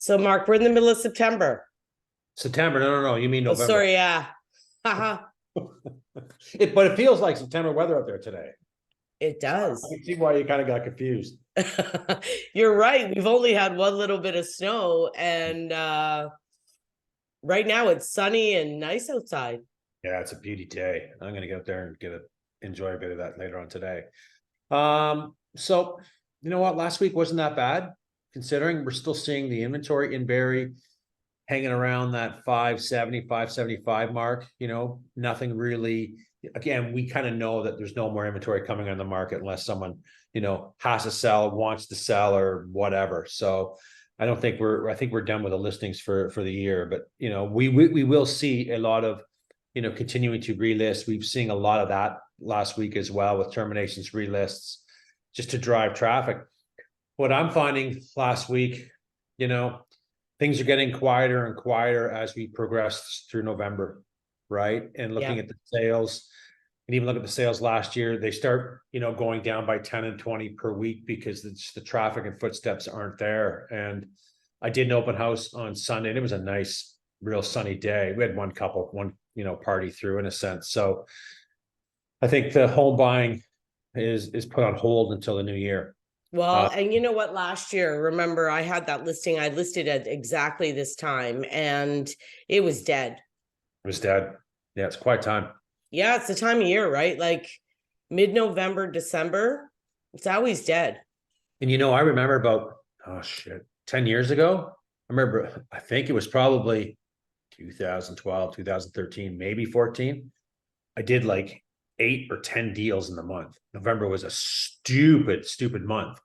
So, Mark, we're in the middle of September. September. No. You mean Oh, November. sorry. Yeah. Haha. But it feels like September weather out there today. It does. I can see why you kind of got confused. You're right. We've only had one little bit of snow, and right now it's sunny and nice outside. Yeah, it's a beauty day. I'm gonna get out there and enjoy a bit of that later on today. So you know what? Last week wasn't that bad, considering we're still seeing the inventory in Barrie hanging around that 570, 575 mark. Nothing really. Again, we kind of know that there's no more inventory coming on the market unless someone, has to sell, wants to sell, or whatever. So I think we're done with the listings for the year. But we will see a lot of continuing to relist. We've seen a lot of that last week as well with terminations, relists, just to drive traffic. What I'm finding last week, things are getting quieter and quieter as we progress through November, right? And looking at the sales, and even look at the sales last year, they start, going down by 10 and 20 per week because the traffic and footsteps aren't there. And I did an open house on Sunday, and it was a nice, real sunny day. We had one party through, in a sense. So I think the home buying is put on hold until the new year. Well, and you know what? Last year, remember, I had that listing. I listed at exactly this time, and it was dead. It was dead. Yeah, it's quite time. Yeah, it's the time of year, right? Like mid-November, December, it's always dead. And I remember about 10 years ago. I think it was probably 2012, 2013, maybe 14. I did like 8 or 10 deals in the month. November was a stupid month.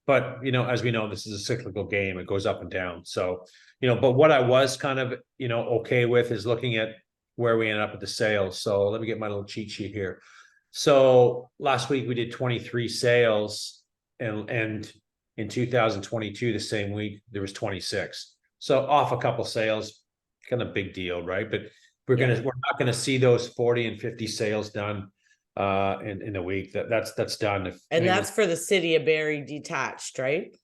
But, as we know, this is a cyclical game. It goes up and down. So, but what I was kind of, okay with is looking at where we ended up with the sales. So let me get my little cheat sheet here. So last week we did 23 sales, and in 2022, the same week, there was 26. So off a couple sales, kind of big deal, right? But we're not gonna see those 40 and 50 sales done in a week. That's done. And that's for the city of Barrie detached, right?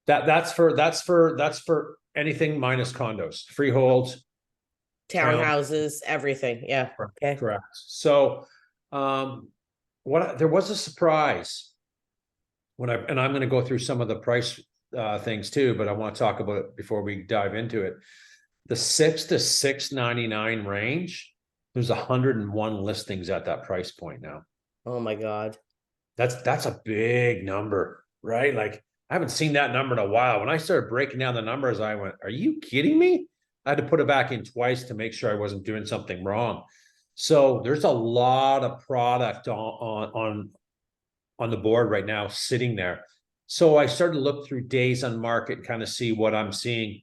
That's for anything minus condos, freeholds, townhouses, everything. Yeah. Okay. Correct. So there was a surprise and I'm going to go through some of the price things too, but I want to talk about it before we dive into it. The 6 to 699 range, there's 101 listings at that price point now. Oh my God. That's a big number, right? Like I haven't seen that number in a while. When I started breaking down the numbers, I went, are you kidding me? I had to put it back in twice to make sure I wasn't doing something wrong. So there's a lot of product on the board right now sitting there. So I started to look through days on market and kind of see what I'm seeing.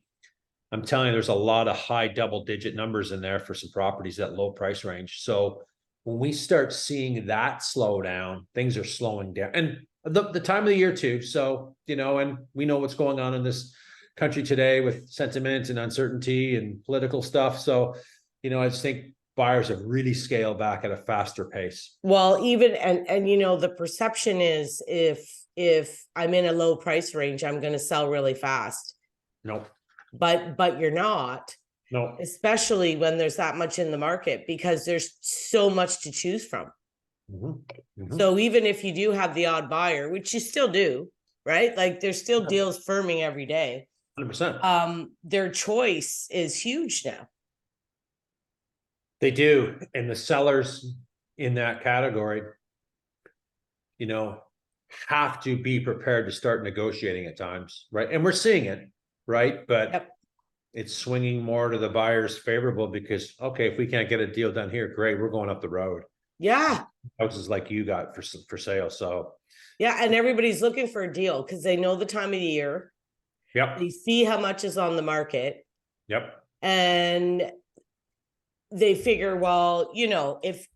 I'm telling you, there's a lot of high double-digit numbers in there for some properties at low price range. So when we start seeing that slow down, things are slowing down. And the time of the year too. So, and we know what's going on in this country today with sentiment and uncertainty and political stuff. So, I just think buyers have really scaled back at a faster pace. Well, even and the perception is if I'm in a low price range, I'm going to sell really fast. No. But you're not. No. Especially when there's that much in the market, because there's so much to choose from. Mm-hmm. Mm-hmm. So even if you do have the odd buyer, which you still do, right? Like there's still deals firming every day. 100%. Their choice is huge now. They do. And the sellers in that category, have to be prepared to start negotiating at times, right? And we're seeing it, right? But it's swinging more to the buyers favorable because, okay, if we can't get a deal done here, great, we're going up the road. Yeah. Houses like you got for sale. So yeah, and everybody's looking for a deal because they know the time of the year. Yep. They see how much is on the market. Yep. And they figure, well, if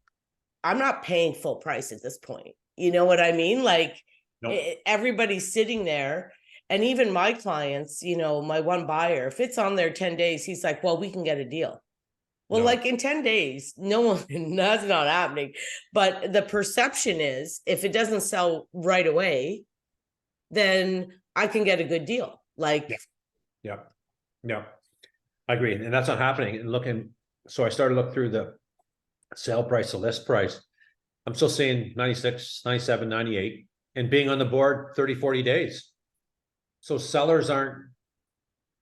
I'm not paying full price at this point, you know what I mean? Like everybody's sitting there. And even my clients, my one buyer, if it's on there 10 days, he's like, well, we can get a deal. Well, like in 10 days, that's not happening. But the perception is if it doesn't sell right away, then I can get a good deal. Like, yeah. No, I agree. And that's not happening. And looking, so I started to look through the sale price, the list price. I'm still seeing 96, 97, 98 and being on the board 30, 40 days. So sellers aren't,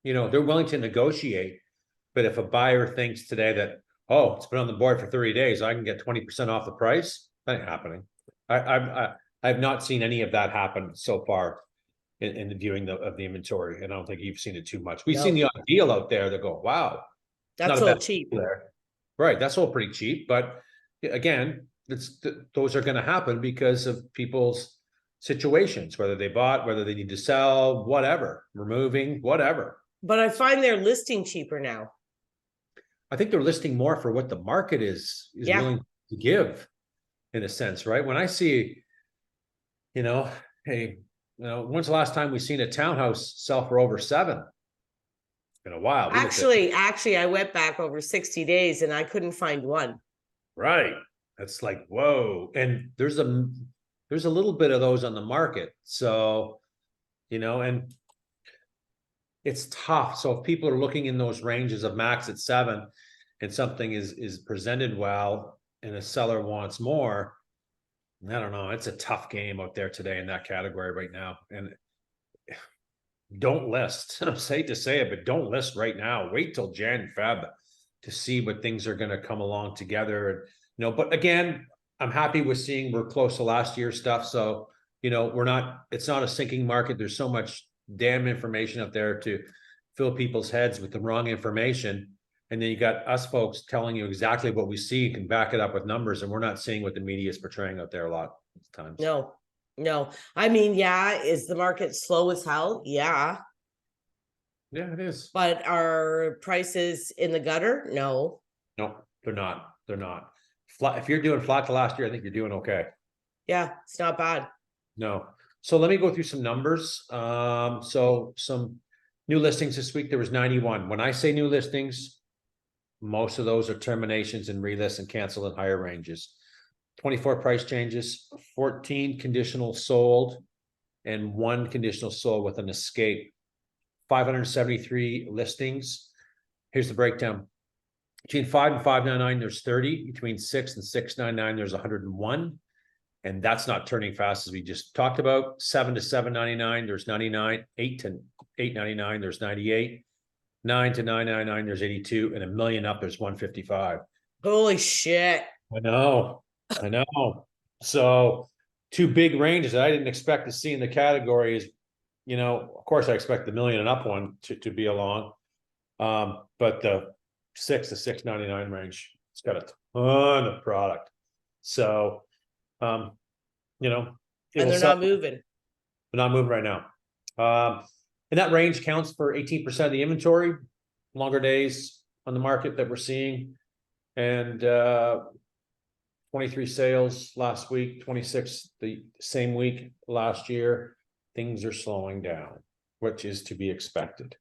they're willing to negotiate. But if a buyer thinks today that, oh, it's been on the board for 30 days, I can get 20% off the price, that ain't happening. I've not seen any of that happen so far in the viewing of the inventory. And I don't think you've seen it too much. We've seen the odd deal out there that go, wow, that's all cheap there. Right. That's all pretty cheap. But again, those are going to happen because of people's situations, whether they bought, whether they need to sell, whatever, removing, whatever. But I find they're listing cheaper now. I think they're listing more for what the market is willing to give, in a sense, right? When I see, hey, when's the last time we seen a townhouse sell for over 7? It's been a while. Actually, I went back over 60 days and I couldn't find one. Right. That's like, whoa. And there's a little bit of those on the market. So, and it's tough. So if people are looking in those ranges of max at 7 and something is presented well and a seller wants more, I don't know. It's a tough game out there today in that category right now. And don't list. I'm safe to say it, but don't list right now. Wait till Jan, Feb to see what things are going to come along together. And, but again, I'm happy with seeing we're close to last year's stuff. So, it's not a sinking market. There's so much damn information up there to fill people's heads with the wrong information. And then you got us folks telling you exactly what we see, can back it up with numbers, and we're not seeing what the media is portraying out there a lot of times. No. I mean, is the market slow as hell? Yeah, it is. But are prices in the gutter? No, they're not. Flat. If you're doing flat to last year, I think you're doing okay. Yeah, it's not bad. No. So let me go through some numbers. So some new listings this week, there was 91. When I say new listings, most of those are terminations and relists and cancel in higher ranges. 24 price changes, 14 conditional sold, and 1 conditional sold with an escape. 573 listings. Here's the breakdown. Between 5 and 599, there's 30. Between 6 and 699, there's 101. And that's not turning fast, as we just talked about. 7 to 799, there's 99. 8 to 899, there's 98. 9 to 999, there's 82. And $1 million up, there's 155. Holy shit. I know. So 2 big ranges that I didn't expect to see in the category is, of course I expect the $1 million and up one to be along. But the 6 to 699 range, it's got a ton of product. So, and they're not moving. They're not moving right now. And that range counts for 18% of the inventory, longer days on the market that we're seeing. And 23 sales last week, 26 the same week last year. Things are slowing down, which is to be expected,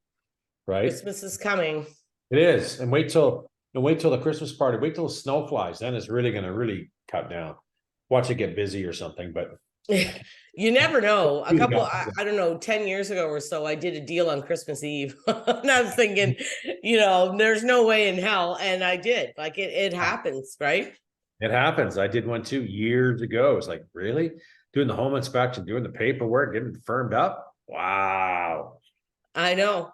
right? Christmas is coming. It is. And wait till the Christmas party, wait till the snow flies. Then it's really going to cut down. Watch it get busy or something, but you never know. I don't know, 10 years ago or so, I did a deal on Christmas Eve. And I was thinking, there's no way in hell. And I did. Like it happens, right? It happens. I did one too years ago. It's like, really? Doing the home inspection, doing the paperwork, getting firmed up. Wow. I know.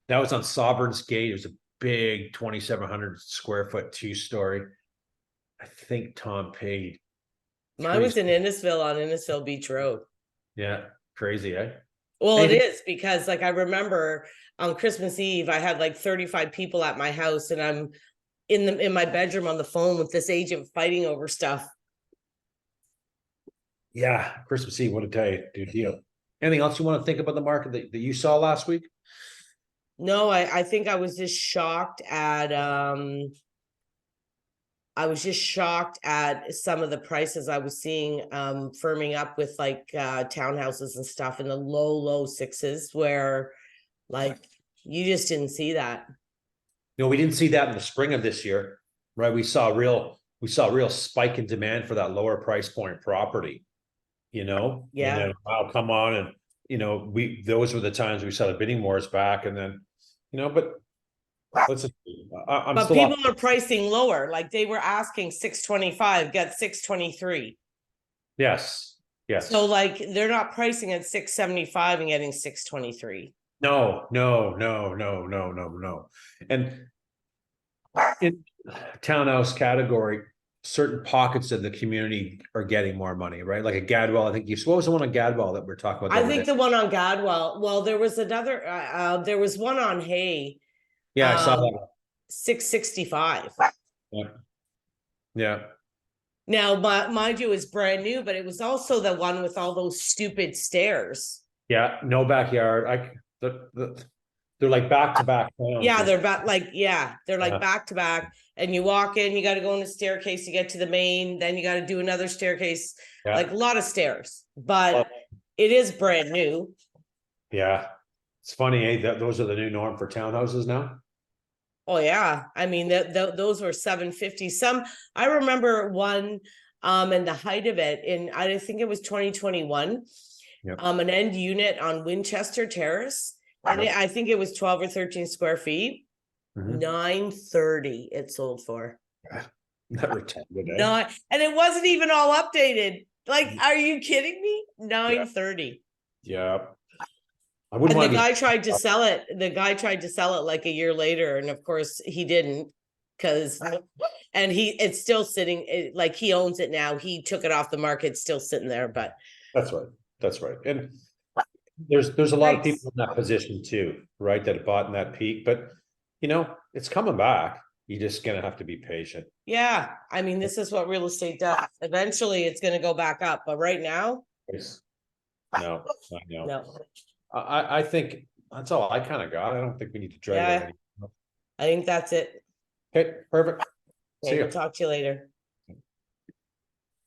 That was on Sovereign's Gate. It was a big 2,700 square foot 2-story. I think Tom paid. Mine was in Innisfil on Innisfil Beach Road. Yeah. Crazy, eh? Well, it is, because I remember on Christmas Eve, I had like 35 people at my house, and I'm in my bedroom on the phone with this agent fighting over stuff. Yeah. Christmas Eve, what a day, dude. Deal. Anything else you want to think about the market that you saw last week? No, I think I was just shocked at some of the prices I was seeing firming up with like townhouses and stuff in the low 6s, where like you just didn't see that. We didn't see that in the spring of this year, right? We saw a real spike in demand for that lower price point property, Yeah. And then, wow, come on. And, those were the times we saw the bidding wars back. And then, but let's, I'm But still people off. are pricing lower, like they were asking 625, got 623. Yes, yes. So like they're not pricing at 675 and getting 623. No, no, no, no, no, no, no. And in townhouse category, certain pockets of the community are getting more money, right? Like a Gadwell, I think what was the one on Gadwell that we're talking about? I think the one on Gadwell, well, there was another, there was one on Hay, Yeah, I saw that. 665. Yeah. Yeah. Now, mind you, it's brand new, but it was also the one with all those stupid stairs. Yeah, no backyard. They're like back to back. Yeah, they're they're like Yeah. back to back, and you walk in, you got to go on a staircase to get to the main, then you got to do another staircase, Yeah. like a lot of stairs, but it is brand new. Yeah, it's funny, that those are the new norm for townhouses now. Oh yeah, I mean those were 750. Some I remember one, and the height of it in I think it was 2021, Yep. an end unit on Winchester Terrace, and I think it was 12 or 13 square feet. Mhm. 930 it sold for. Never attended, eh? Not, and it wasn't even all updated. Like, are you kidding me? 930. Yeah. I And wouldn't the want to guy tried to sell it. The guy tried to sell it like a year later, and of course he didn't, because and it's still sitting, like he owns it now. He took it off the market, it's still sitting there, but That's right. That's right. And there's a lot of Nice. people in that position too, right? That have bought in that peak, but it's coming back. You're just gonna have to be patient. yeah, I mean, this is what real estate does. Eventually it's gonna go back up, but right now, Yes. No, I know. no. I think that's all I kind of got. I don't think we need to drag it Yeah. out anymore. I think that's it. Okay, perfect. See Okay, you. we'll talk to you later.